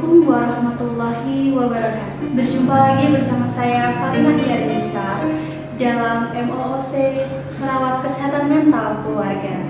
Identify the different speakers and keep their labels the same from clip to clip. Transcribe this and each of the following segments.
Speaker 1: Assalamualaikum warahmatullahi wabarakatuh. Berjumpa lagi bersama saya Fatimah Diarnisa dalam MOOC Merawat Kesehatan Mental Keluarga.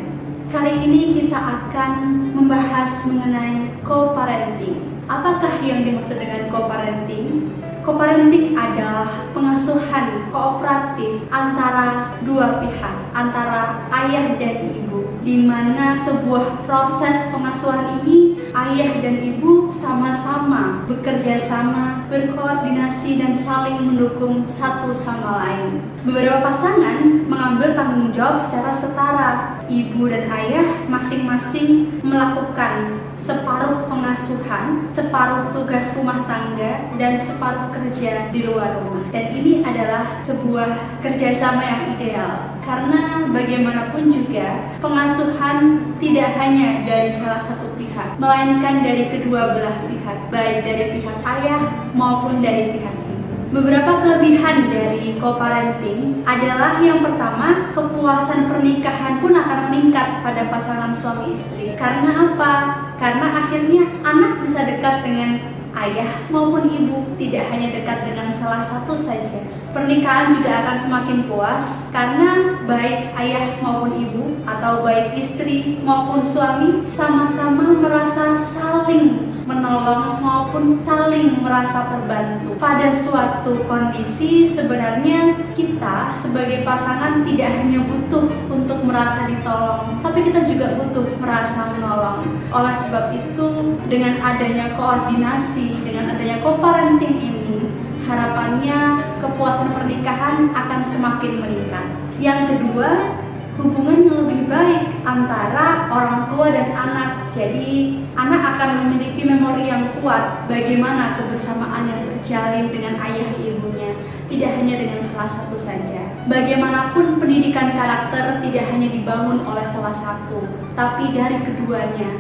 Speaker 1: Kali ini kita akan membahas mengenai co-parenting. Apakah yang dimaksud dengan co-parenting? Co-parenting adalah pengasuhan kooperatif antara dua pihak, antara ayah dan ibu, di mana sebuah proses pengasuhan ini ayah dan ibu sama-sama bekerja sama, berkoordinasi dan saling mendukung satu sama lain. Beberapa pasangan mengambil tanggung jawab secara setara. Ibu dan ayah masing-masing melakukan separuh pengasuhan, separuh tugas rumah tangga, dan separuh kerja di luar rumah. Dan ini adalah sebuah kerjasama yang ideal, karena bagaimanapun juga pengasuhan tidak hanya dari salah satu pihak, melainkan dari kedua belah pihak, baik dari pihak ayah maupun dari pihak ibu. Beberapa kelebihan dari co-parenting adalah yang pertama, kepuasan pernikahan pun akan meningkat pada pasangan suami istri. Karena apa? Karena akhirnya anak bisa dekat dengan ayah maupun ibu, tidak hanya dekat dengan salah satu saja. Pernikahan juga akan semakin puas karena baik ayah maupun ibu atau baik istri maupun suami sama-sama merasa saling menolong maupun saling merasa terbantu. Pada suatu kondisi sebenarnya kita sebagai pasangan tidak hanya butuh untuk merasa ditolong, tapi kita juga butuh merasa menolong. Oleh sebab itu, dengan adanya koordinasi, dengan adanya co-parenting ini, harapannya kepuasan pernikahan akan semakin meningkat. Yang kedua, hubungan yang lebih baik antara orang tua dan anak. Jadi, anak akan memiliki memori yang kuat bagaimana kebersamaan yang terjalin dengan ayah ibunya, tidak hanya dengan salah satu saja. Bagaimanapun pendidikan karakter tidak hanya dibangun oleh salah satu, tapi dari keduanya.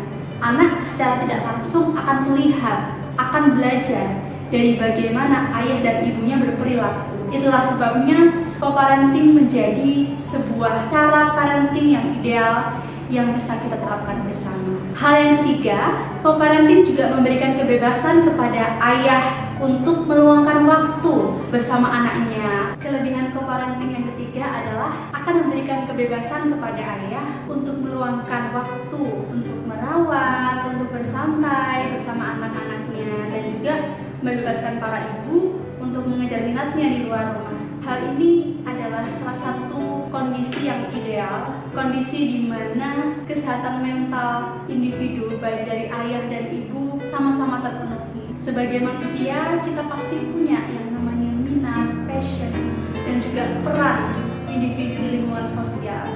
Speaker 1: Anak secara tidak langsung akan melihat, akan belajar dari bagaimana ayah dan ibunya berperilaku. Itulah sebabnya co-parenting menjadi sebuah cara parenting yang ideal yang bisa kita terapkan bersama. Hal yang ketiga, co-parenting juga memberikan kebebasan kepada ayah untuk meluangkan waktu bersama anaknya. Kelebihan co-parenting yang ketiga adalah akan memberikan kebebasan kepada ayah untuk meluangkan waktu untuk merawat, untuk bersantai bersama anak-anaknya, dan juga membebaskan para ibu untuk mengejar minatnya di luar rumah. Hal ini adalah salah satu kondisi yang ideal, kondisi di mana kesehatan mental individu baik dari ayah dan ibu sama-sama terpenuhi. Sebagai manusia, kita pasti punya yang namanya minat, passion, dan juga peran individu di lingkungan sosial.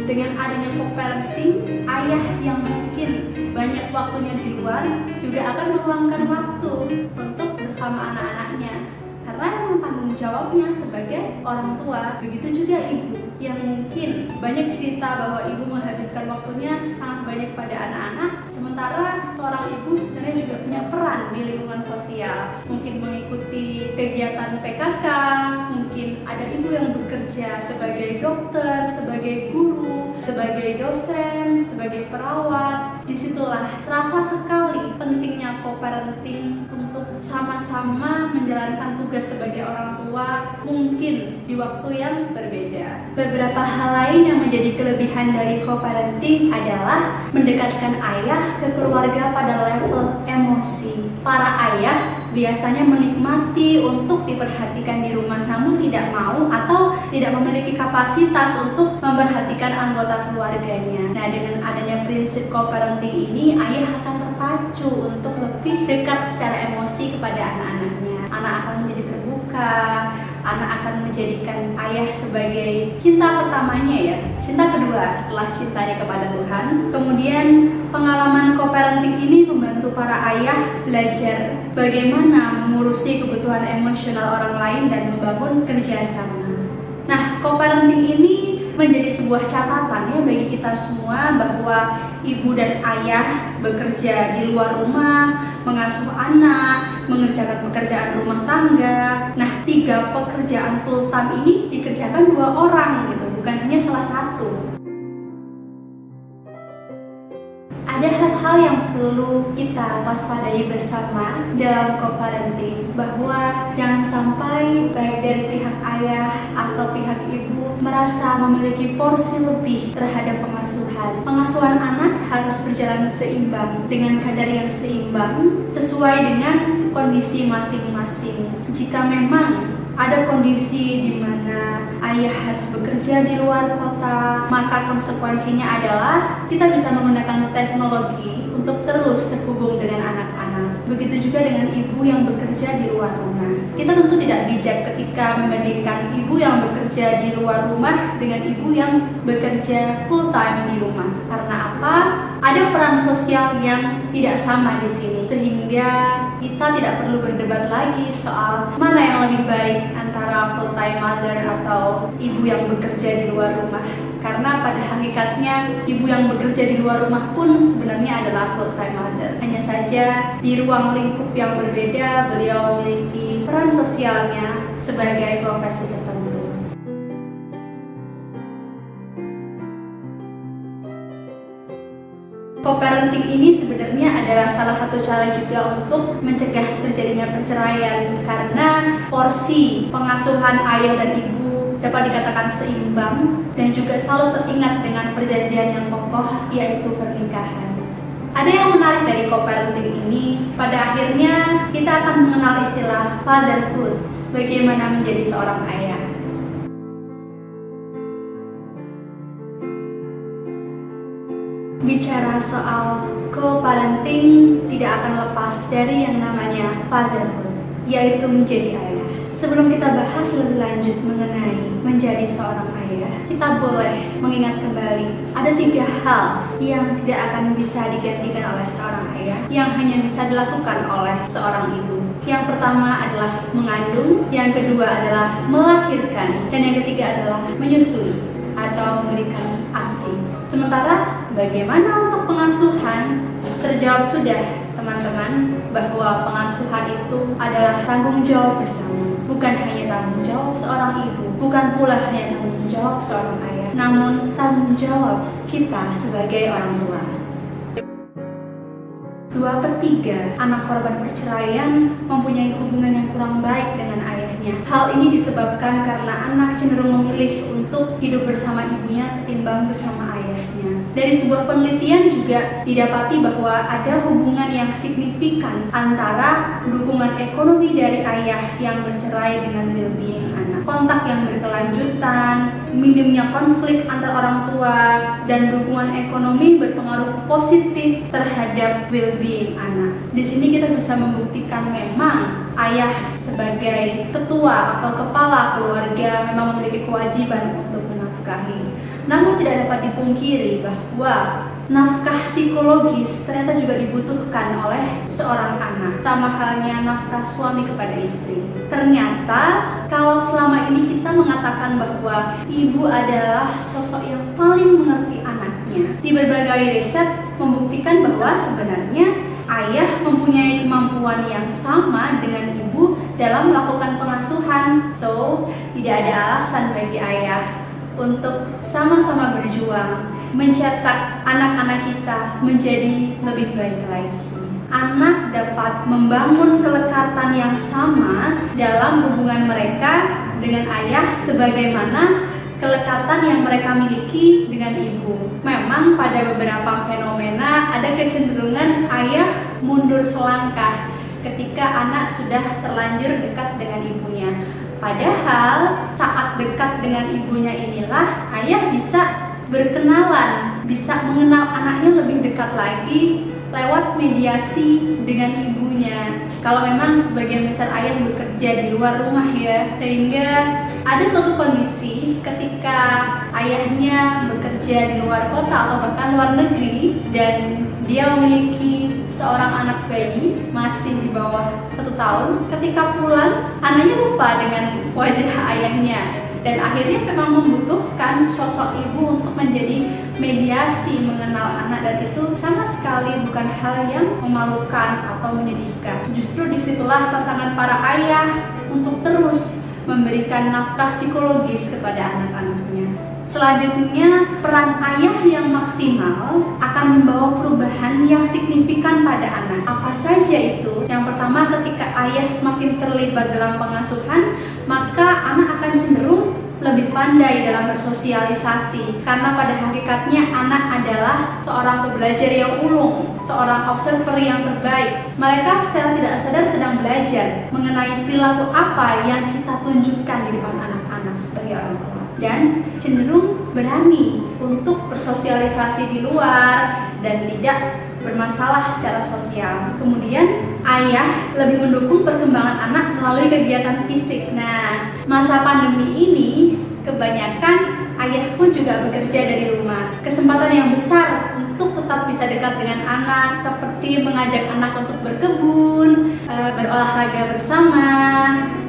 Speaker 1: Dengan adanya co-parenting, ayah yang mungkin banyak waktunya di luar juga akan meluangkan waktu untuk bersama anak-anaknya, karena memang tanggung jawabnya sebagai orang tua. Begitu juga ibu yang mungkin banyak cerita bahwa ibu menghabiskan waktunya sangat banyak pada anak-anak, sementara seorang ibu sebenarnya juga punya peran di lingkungan sosial, mungkin mengikuti kegiatan PKK, mungkin ada ibu yang bekerja sebagai dokter, sebagai guru, sebagai dosen, sebagai perawat. Disitulah terasa sekali pentingnya co-parenting untuk sama-sama menjalankan tugas sebagai orang tua, mungkin di waktu yang berbeda. Beberapa hal lain yang menjadi kelebihan dari co-parenting adalah mendekatkan ayah ke keluarga pada level emosi. Para ayah biasanya menikmati untuk diperhatikan di rumah, namun tidak mau atau tidak memiliki kapasitas untuk memperhatikan anggota keluarganya. Nah, dengan adanya prinsip co-parenting ini, ayah akan terpacu untuk lebih dekat secara emosi kepada anak-anaknya. Anak akan menjadi terbuka, anak akan menjadikan ayah sebagai cinta pertamanya ya, cinta kedua setelah cintanya kepada Tuhan. Kemudian pengalaman co-parenting ini membantu para ayah belajar bagaimana mengurusi kebutuhan emosional orang lain dan membangun kerjasama. Nah, co-parenting ini menjadi sebuah catatan ya bagi kita semua bahwa ibu dan ayah bekerja di luar rumah, mengasuh anak, mengerjakan pekerjaan rumah tangga. Nah, 3 pekerjaan full time ini dikerjakan 2 orang gitu, bukan hanya salah satu. ada hal-hal yang perlu kita waspadai bersama dalam co-parenting, bahwa jangan sampai baik dari pihak ayah atau pihak ibu merasa memiliki porsi lebih terhadap pengasuhan. Pengasuhan anak harus berjalan seimbang dengan kadar yang seimbang sesuai dengan kondisi masing-masing. Jika memang ada kondisi di mana ayah harus bekerja di luar kota, maka konsekuensinya adalah kita bisa menggunakan teknologi untuk terus terhubung dengan anak-anak. Begitu juga dengan ibu yang bekerja di luar rumah. Kita tentu tidak bijak ketika membandingkan ibu yang bekerja di luar rumah dengan ibu yang bekerja full time di rumah. Karena apa? Ada peran sosial yang tidak sama di sini, sehingga kita tidak perlu berdebat lagi soal mana yang lebih baik antara full time mother atau ibu yang bekerja di luar rumah. Karena pada hakikatnya ibu yang bekerja di luar rumah pun sebenarnya adalah full time mother. Hanya saja di ruang lingkup yang berbeda beliau memiliki peran sosialnya sebagai profesi tertentu. Co-parenting ini sebenarnya adalah salah satu cara juga untuk mencegah terjadinya perceraian, karena porsi pengasuhan ayah dan ibu dapat dikatakan seimbang dan juga selalu teringat dengan perjanjian yang kokoh, yaitu pernikahan. Ada yang menarik dari co-parenting ini, pada akhirnya kita akan mengenal istilah fatherhood, bagaimana menjadi seorang ayah. Bicara soal co-parenting tidak akan lepas dari yang namanya fatherhood, yaitu menjadi ayah. Sebelum kita bahas lebih lanjut mengenai menjadi seorang ayah, kita boleh mengingat kembali ada 3 hal yang tidak akan bisa digantikan oleh seorang ayah, yang hanya bisa dilakukan oleh seorang ibu. Yang pertama adalah mengandung, yang kedua adalah melahirkan, dan yang ketiga adalah menyusui atau memberikan ASI. Sementara bagaimana untuk pengasuhan? Terjawab sudah teman-teman bahwa pengasuhan itu adalah tanggung jawab bersama. Bukan hanya tanggung jawab seorang ibu, bukan pula hanya tanggung jawab seorang ayah, namun tanggung jawab kita sebagai orang tua. 2/3 anak korban perceraian mempunyai hubungan yang kurang baik dengan ayahnya. Hal ini disebabkan karena anak cenderung memilih untuk hidup bersama ibunya ketimbang bersama ayahnya. Dari sebuah penelitian juga didapati bahwa ada hubungan yang signifikan antara dukungan ekonomi dari ayah yang bercerai dengan well-being anak. Kontak yang berkelanjutan, minimnya konflik antar orang tua, dan dukungan ekonomi berpengaruh positif terhadap well-being anak. Di sini kita bisa membuktikan memang ayah sebagai ketua atau kepala keluarga memang memiliki kewajiban untuk menafkahi. Namun tidak dapat dipungkiri bahwa nafkah psikologis ternyata juga dibutuhkan oleh seorang anak, sama halnya nafkah suami kepada istri. Ternyata kalau selama ini kita mengatakan bahwa ibu adalah sosok yang paling mengerti anaknya, di berbagai riset membuktikan bahwa sebenarnya ayah mempunyai kemampuan yang sama dengan ibu dalam melakukan pengasuhan. So, tidak ada alasan bagi ayah untuk sama-sama berjuang mencetak anak-anak kita menjadi lebih baik lagi. Anak dapat membangun kelekatan yang sama dalam hubungan mereka dengan ayah sebagaimana kelekatan yang mereka miliki dengan ibu. Memang pada beberapa fenomena ada kecenderungan ayah mundur selangkah ketika anak sudah terlanjur dekat dengan ibunya. Padahal saat dekat dengan ibunya inilah ayah bisa berkenalan, bisa mengenal anaknya lebih dekat lagi lewat mediasi dengan ibunya. Kalau memang sebagian besar ayah bekerja di luar rumah ya, sehingga ada suatu kondisi ketika ayahnya bekerja di luar kota atau bahkan luar negeri dan dia memiliki seorang anak bayi masih di bawah 1 tahun. Ketika pulang, anaknya lupa dengan wajah ayahnya dan akhirnya memang membutuhkan sosok ibu untuk menjadi mediasi mengenal anak, dan itu sama sekali bukan hal yang memalukan atau menyedihkan. Justru disitulah tantangan para ayah untuk terus memberikan nafkah psikologis kepada anak-anaknya. Selanjutnya, peran ayah yang maksimal akan membawa perubahan yang signifikan pada anak. Apa saja itu? Yang pertama, ketika ayah semakin terlibat dalam pengasuhan, maka anak akan cenderung lebih pandai dalam bersosialisasi, karena pada hakikatnya anak adalah seorang pembelajar yang ulung, seorang observer yang terbaik. Mereka secara tidak sadar sedang belajar mengenai perilaku apa yang kita tunjukkan di depan anak-anak sebagai orang tua, dan cenderung berani untuk bersosialisasi di luar dan tidak bermasalah secara sosial. Kemudian ayah lebih mendukung perkembangan anak melalui kegiatan fisik. Nah, masa pandemi ini kebanyakan ayah pun juga bekerja dari rumah. Kesempatan yang besar untuk tetap bisa dekat dengan anak, seperti mengajak anak untuk berkebun, berolahraga bersama,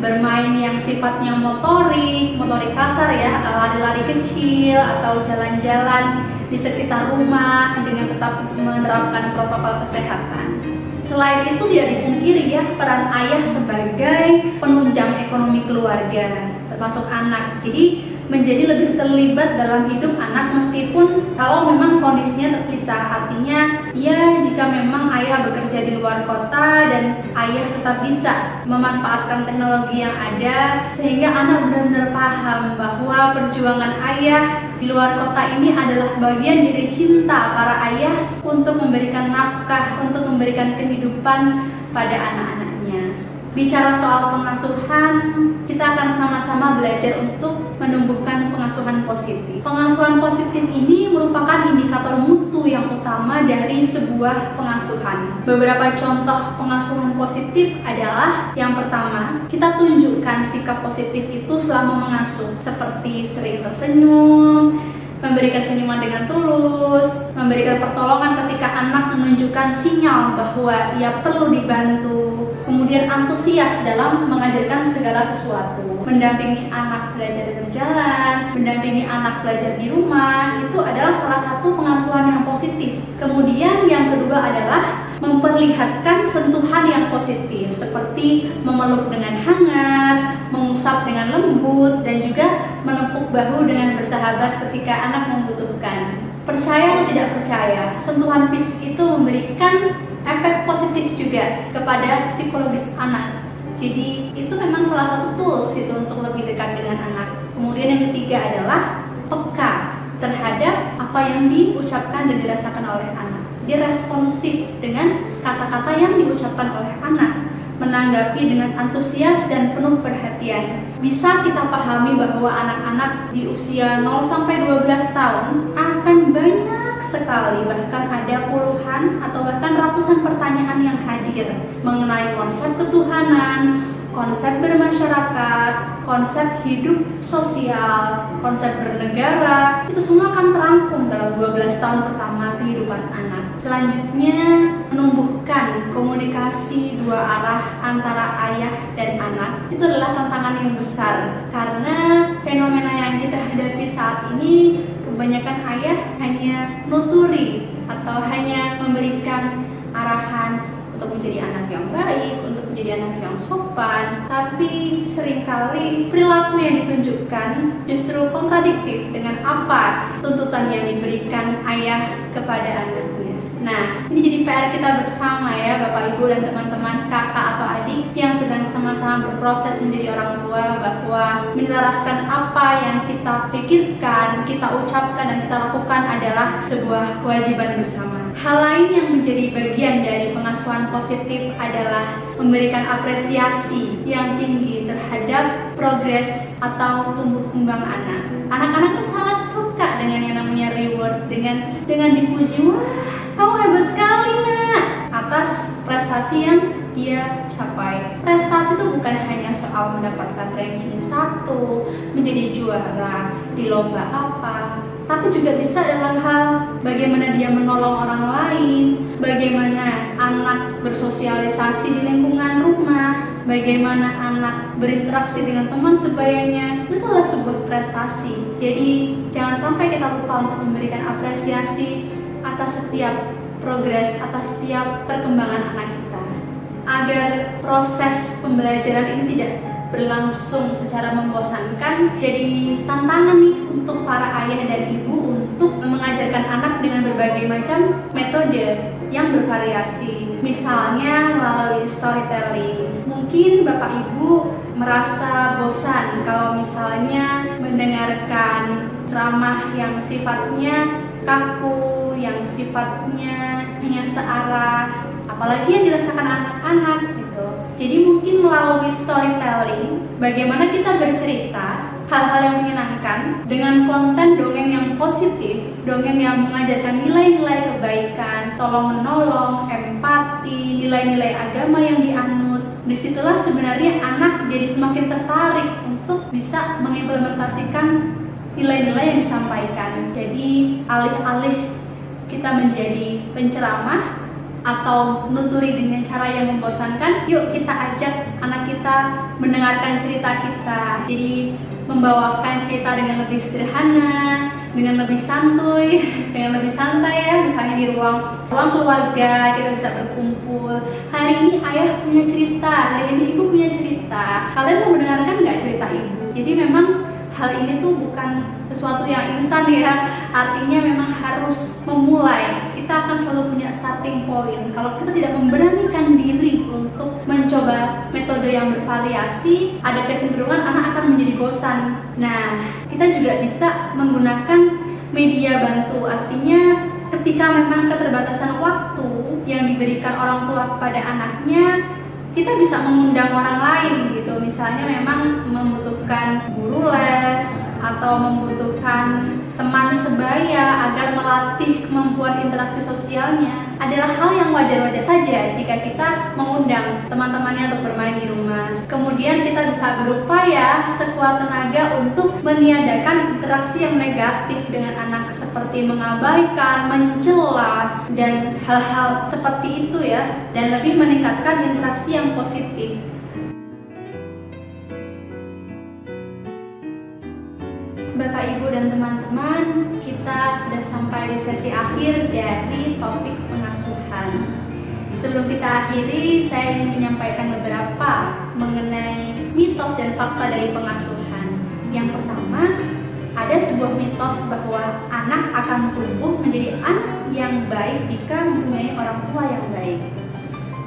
Speaker 1: bermain yang sifatnya motorik kasar ya, lari-lari kecil atau jalan-jalan di sekitar rumah dengan tetap menerapkan protokol kesehatan. Selain itu, tidak dipungkiri ya, peran ayah sebagai penunjang ekonomi keluarga termasuk anak. Jadi menjadi lebih terlibat dalam hidup anak meskipun kalau memang kondisinya terpisah. Artinya ya, jika memang ayah bekerja di luar kota dan ayah tetap bisa memanfaatkan teknologi yang ada, sehingga anak benar-benar paham bahwa perjuangan ayah di luar kota ini adalah bagian dari cinta para ayah untuk memberikan nafkah, untuk memberikan kehidupan pada anak-anaknya. Bicara soal pengasuhan, kita akan sama-sama belajar untuk menumbuhkan pengasuhan positif. Pengasuhan positif ini merupakan indikator mutu yang utama dari sebuah pengasuhan. Beberapa contoh pengasuhan positif adalah, yang pertama, kita tunjukkan sikap positif itu selama mengasuh, seperti sering tersenyum, memberikan senyuman dengan tulus, memberikan pertolongan ketika anak menunjukkan sinyal bahwa ia perlu dibantu, kemudian antusias dalam mengajarkan segala sesuatu, mendampingi anak belajar berjalan, mendampingi anak belajar di rumah. Itu adalah salah satu pengasuhan yang positif. Kemudian yang kedua adalah memperlihatkan sentuhan yang positif, seperti memeluk dengan hangat, mengusap dengan lembut, dan juga menepuk bahu dengan bersahabat ketika anak membutuhkan. Percaya atau tidak percaya, sentuhan fisik itu memberikan efek positif juga kepada psikologis anak. Jadi itu memang salah satu tools gitu untuk lebih dekat dengan anak. Kemudian yang ketiga adalah peka terhadap apa yang diucapkan dan dirasakan oleh anak. Dia responsif dengan kata-kata yang diucapkan oleh anak, menanggapi dengan antusias dan penuh perhatian. Bisa kita pahami bahwa anak-anak di usia 0-12 tahun akan banyak sekali, bahkan ada puluhan atau bahkan ratusan pertanyaan yang hadir mengenai konsep ketuhanan, konsep bermasyarakat, konsep hidup sosial, konsep bernegara. Itu semua akan terangkum dalam 12 tahun pertama kehidupan anak. Selanjutnya, menumbuhkan komunikasi dua arah antara ayah dan anak. Itu adalah tantangan yang besar, karena fenomena yang kita hadapi saat ini, kebanyakan ayah hanya nuturi atau hanya memberikan arahan untuk menjadi anak yang baik, untuk menjadi anak yang sopan, tapi seringkali perilaku yang ditunjukkan justru kontradiktif dengan apa tuntutan yang diberikan ayah kepada anaknya. Nah, ini jadi PR kita bersama ya, Bapak Ibu dan teman-teman, kakak atau adik yang sedang sama-sama berproses menjadi orang tua, bahwa menyelaraskan apa yang kita pikirkan, kita ucapkan, dan kita lakukan adalah sebuah kewajiban bersama. Hal lain yang menjadi bagian dari pengasuhan positif adalah memberikan apresiasi yang tinggi terhadap progres atau tumbuh kembang anak. Anak-anak tuh sangat suka dengan yang namanya reward, dengan dipuji, wah kamu hebat sekali nak, atas prestasi yang dia capai. Prestasi itu bukan hanya soal mendapatkan ranking 1, menjadi juara di lomba apa, tapi juga bisa dalam hal bagaimana dia menolong orang lain, bagaimana anak bersosialisasi di lingkungan rumah, bagaimana anak berinteraksi dengan teman sebayanya. Itu adalah sebuah prestasi. Jadi jangan sampai kita lupa untuk memberikan apresiasi atas setiap progres, atas setiap perkembangan anak kita, agar proses pembelajaran ini tidak berlangsung secara membosankan, jadi tantangan nih untuk para ayah dan ibu untuk mengajarkan anak dengan berbagai macam metode yang bervariasi. Misalnya melalui storytelling. Mungkin Bapak Ibu merasa bosan kalau misalnya mendengarkan ceramah yang sifatnya kaku, yang sifatnya hanya searah, apalagi yang dirasakan anak-anak gitu. Jadi mungkin melalui storytelling, bagaimana kita bercerita hal-hal yang menyenangkan dengan konten dongeng yang positif, dongeng yang mengajarkan nilai-nilai kebaikan, tolong-menolong, empati, nilai-nilai agama yang dianut. Disitulah sebenarnya anak jadi semakin tertarik untuk bisa mengimplementasikan nilai-nilai yang disampaikan. Jadi alih-alih kita menjadi penceramah atau nuturi dengan cara yang membosankan, yuk kita ajak anak kita mendengarkan cerita kita. Jadi membawakan cerita dengan lebih sederhana, dengan lebih santuy, dengan lebih santai ya. Misalnya di ruang keluarga kita bisa berkumpul. Hari ini ayah punya cerita, hari ini ibu punya cerita. Kalian mau mendengarkan nggak cerita ibu? Jadi memang hal ini tuh bukan sesuatu yang instan ya. Artinya memang harus memulai. Kita akan selalu punya starting point. Kalau kita tidak memberanikan diri untuk mencoba metode yang bervariasi, ada kecenderungan anak akan menjadi bosan. Nah, kita juga bisa menggunakan media bantu. Artinya ketika memang keterbatasan waktu yang diberikan orang tua kepada anaknya, kita bisa mengundang orang lain gitu. Misalnya memang membutuhkan guru les atau membutuhkan teman sebaya agar melatih kemampuan interaksi sosialnya, adalah hal yang wajar-wajar saja jika kita mengundang teman-temannya untuk bermain di rumah. Kemudian kita bisa berupaya sekuat tenaga untuk meniadakan interaksi yang negatif dengan anak, seperti mengabaikan, mencela, dan hal-hal seperti itu ya, dan lebih meningkatkan interaksi yang positif. Bapak, Ibu, dan teman-teman, kita sudah sampai di sesi akhir dari topik pengasuhan. Sebelum kita akhiri, saya ingin menyampaikan beberapa mengenai mitos dan fakta dari pengasuhan. Yang pertama, ada sebuah mitos bahwa anak akan tumbuh menjadi anak yang baik jika mempunyai orang tua yang baik.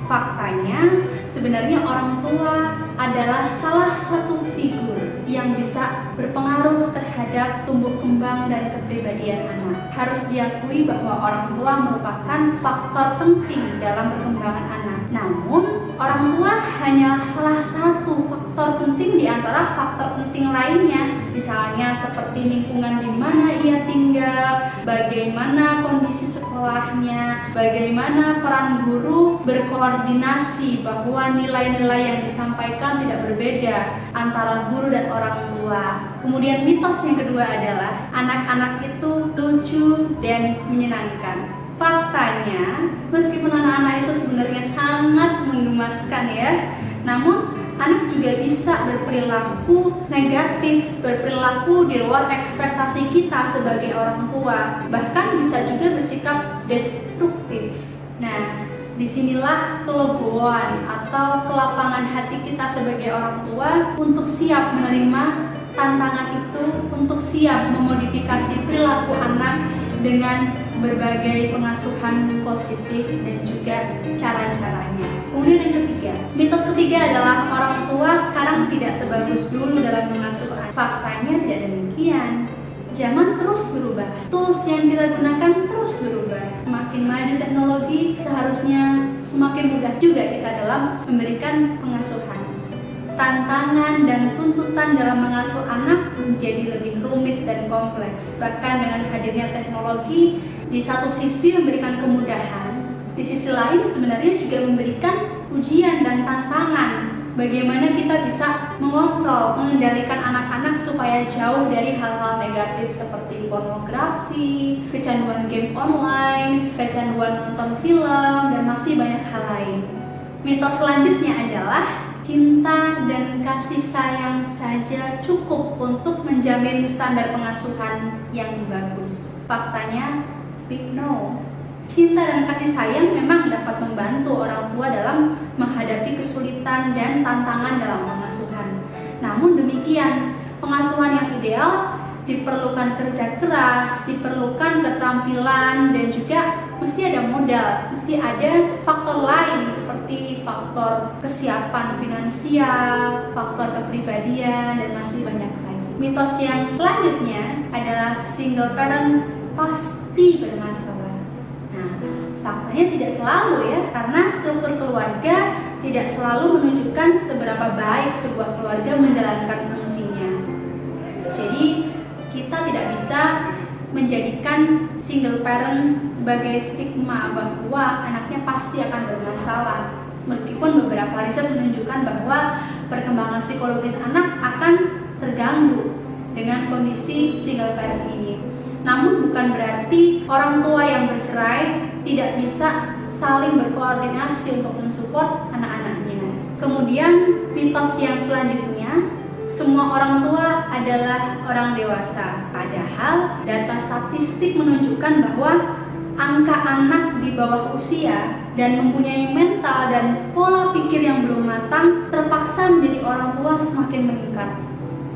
Speaker 1: Faktanya, sebenarnya orang tua adalah salah satu figur yang bisa berpengaruh terhadap tumbuh kembang dan kepribadian anak. Harus diakui bahwa orang tua merupakan faktor penting dalam perkembangan anak. Namun, orang tua hanya salah satu faktor penting di antara faktor penting lainnya. Misalnya seperti lingkungan di mana ia tinggal, bagaimana kondisi sekolahnya, bagaimana peran guru berkoordinasi bahwa nilai-nilai yang disampaikan tidak berbeda antara guru dan orang tua. Kemudian mitos yang kedua adalah anak-anak itu lucu dan menyenangkan. Faktanya, meskipun anak-anak itu sebenarnya sangat menggemaskan ya, namun anak juga bisa berperilaku negatif, berperilaku di luar ekspektasi kita sebagai orang tua, bahkan bisa juga bersikap destruktif. Nah, disinilah kelegoan atau kelapangan hati kita sebagai orang tua untuk siap menerima tantangan itu, untuk siap memodifikasi perilaku anak dengan berbagai pengasuhan positif dan juga cara-caranya. Kemudian yang ketiga, mitos ketiga adalah orang tua sekarang tidak sebagus dulu dalam mengasuh anak. Faktanya tidak demikian. Zaman terus berubah, tools yang kita gunakan terus berubah. Semakin maju teknologi, seharusnya semakin mudah juga kita dalam memberikan pengasuhan. Tantangan dan tuntutan dalam mengasuh anak menjadi lebih rumit dan kompleks. Bahkan dengan hadirnya teknologi, di satu sisi memberikan kemudahan, di sisi lain sebenarnya juga memberikan ujian dan tantangan. Bagaimana kita bisa mengontrol, mengendalikan anak-anak supaya jauh dari hal-hal negatif seperti pornografi, kecanduan game online, kecanduan nonton film, dan masih banyak hal lain. Mitos selanjutnya adalah cinta dan kasih sayang saja cukup untuk menjamin standar pengasuhan yang bagus. Faktanya, big no. Cinta dan kasih sayang memang dapat membantu orang tua dalam menghadapi kesulitan dan tantangan dalam pengasuhan. Namun demikian, pengasuhan yang ideal diperlukan kerja keras, diperlukan keterampilan, dan juga mesti ada modal, mesti ada faktor lain seperti faktor kesiapan finansial, faktor kepribadian, dan masih banyak lagi. Mitos yang selanjutnya adalah single parent pasti bermasalah. Nah, faktanya tidak selalu ya, karena struktur keluarga tidak selalu menunjukkan seberapa baik sebuah keluarga menjalankan fungsinya. Jadi kita tidak bisa menjadikan single parent sebagai stigma bahwa anaknya pasti akan bermasalah. Meskipun beberapa riset menunjukkan bahwa perkembangan psikologis anak akan terganggu dengan kondisi single parent ini. Namun bukan berarti orang tua yang bercerai tidak bisa saling berkoordinasi untuk mensupport anak-anaknya. Kemudian mitos yang selanjutnya, semua orang tua adalah orang dewasa. Padahal data statistik menunjukkan bahwa angka anak di bawah usia dan mempunyai mental dan pola pikir yang belum matang terpaksa menjadi orang tua semakin meningkat.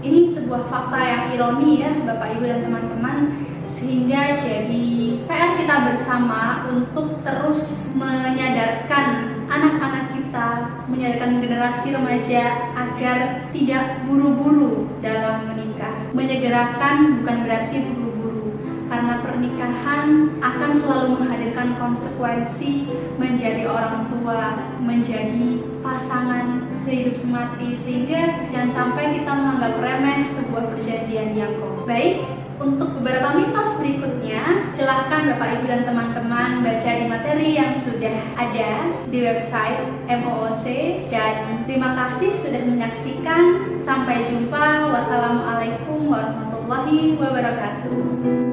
Speaker 1: Ini sebuah fakta yang ironi ya Bapak Ibu dan teman-teman, sehingga jadi PR kita bersama untuk terus menyadarkan anak-anak kita, menyadarkan generasi remaja agar tidak buru-buru dalam menikah. Menyegerakan bukan berarti buru-buru, karena pernikahan akan selalu menghadirkan konsekuensi menjadi orang tua, menjadi pasangan sehidup semati, sehingga jangan sampai kita menganggap remeh sebuah perjanjian yang kokoh. Baik, untuk beberapa mitos berikutnya, silahkan Bapak Ibu dan teman-teman baca di materi yang sudah ada di website MOOC, dan terima kasih sudah menyaksikan. Sampai jumpa. Wassalamualaikum warahmatullahi wabarakatuh.